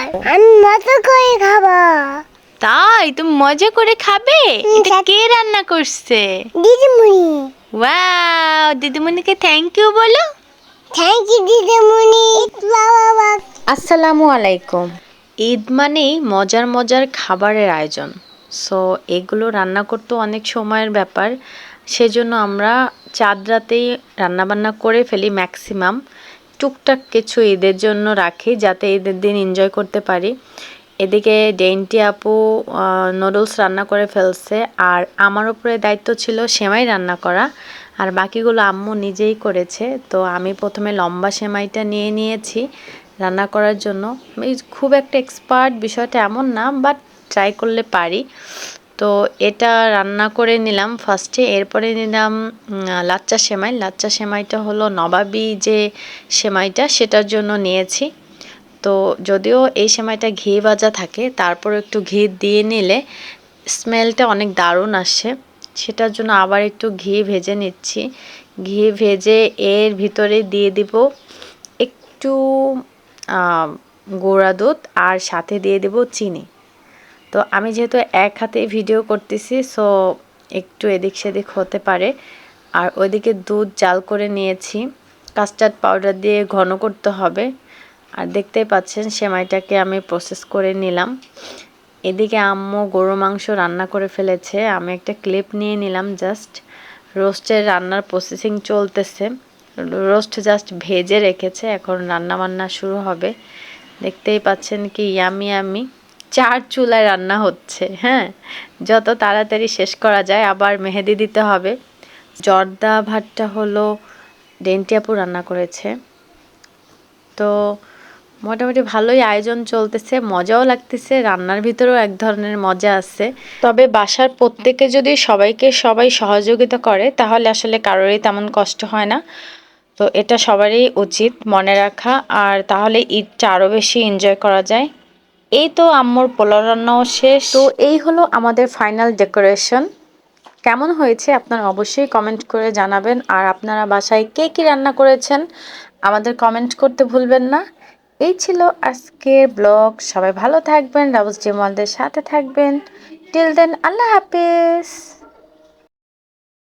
আমি মজা করে খাবো। তাই তুমি মজা করে খাবে? এটা কে রান্না করছে? দিদিমণি। ওয়াও, দিদিমণিকে থ্যাংক ইউ বলো। থ্যাংক ইউ দিদিমণি। বাবা। আসসালামু আলাইকুম। ঈদ মানেই মজার মজার খাবারের আয়োজন। সো এগুলো রান্না করতে অনেক সময়ের ব্যাপার। সেজন্য আমরা চাঁদ রাতেই রান্নাবান্না করে ফেলি ম্যাক্সিমাম। টুকটাক কিছু ঈদের জন্য রাখি যাতে ঈদের দিন এনজয় করতে পারি। এদিকে ডেন্টি আপু নুডলস রান্না করে ফেলছে, আর আমার উপরে দায়িত্ব ছিল সেমাই রান্না করা, আর বাকিগুলো আম্মু নিজেই করেছে। তো আমি প্রথমে লম্বা সেমাইটা নিয়ে নিয়েছি রান্না করার জন্য। আমি খুব একটা এক্সপার্ট বিষয়টা এমন না, বাট ট্রাই করলে পারি। তো এটা রান্না করে নিলাম ফার্স্টে। এরপরে নিলাম লাচ্চা সেমাই। লাচ্চা সেমাইটা হলো নবাবী যে সেমাইটা, সেটার জন্য নিয়েছি। তো যদিও এই সেমাইটা ঘি ভাজা থাকে, তারপর একটু ঘি দিয়ে নিলে স্মেলটা অনেক দারুণ আসে। সেটার জন্য আবার একটু ঘি ভেজে নিচ্ছি। ঘি ভেজে এর ভিতরে দিয়ে দিব একটু গুঁড়া দুধ, আর সাথে দিয়ে দেব চিনি। তো আমি যেহেতু এক হাতে ভিডিও করতেছি, সো একটু এদিক সেদিক হতে পারে। আর ওইদিকে দুধ জাল করে নিয়েছি, কাস্টার্ড পাউডার দিয়ে ঘন করতে হবে। আর দেখতেই পাচ্ছেন সেমাইটাকে আমি প্রসেস করে নিলাম। এদিকে আম্মু গরু মাংস রান্না করে ফেলেছে। আমি একটা ক্লিপ নিয়ে নিলাম জাস্ট। রোস্টের রান্নার প্রসেসিং চলতেছে, রোস্ট জাস্ট ভেজে রেখেছে, এখন রান্না বান্না শুরু হবে। দেখতেই পাচ্ছেন কি ইয়ামি ইয়ামি 4 চুলায় রান্না হচ্ছে। হ্যাঁ, যত তাড়াতাড়ি শেষ করা যায়। আবার মেহেদি দিতে হবে। জর্দা ভাতটা হলো ডেন্টি আপু রান্না করেছে। তো মোটামুটি ভালোই আয়োজন চলতেছে, মজাও লাগতেছে, রান্নার ভিতরেও এক ধরনের মজা আছে। তবে বাসার প্রত্যেকে যদি সবাই সহযোগিতা করে তাহলে আসলে কারোরই তেমন কষ্ট হয় না। তো এটা সবারই উচিত মনে রাখা, আর তাহলে ঈদটা আরও বেশি এনজয় করা যায়। এই তো আম্মুর পোলাও রান্নাও শেষ। তো এই হলো আমাদের ফাইনাল ডেকোরেশন। কেমন হয়েছে আপনারা অবশ্যই কমেন্ট করে জানাবেন। আর আপনারা বাসায় কে কী রান্না করেছেন আমাদের কমেন্ট করতে ভুলবেন না। এই ছিল আজকের ব্লগ। সবাই ভালো থাকবেন, রাবুস জিমলদের সাথে থাকবেন। টিল দেন, আল্লাহ হাফেজ।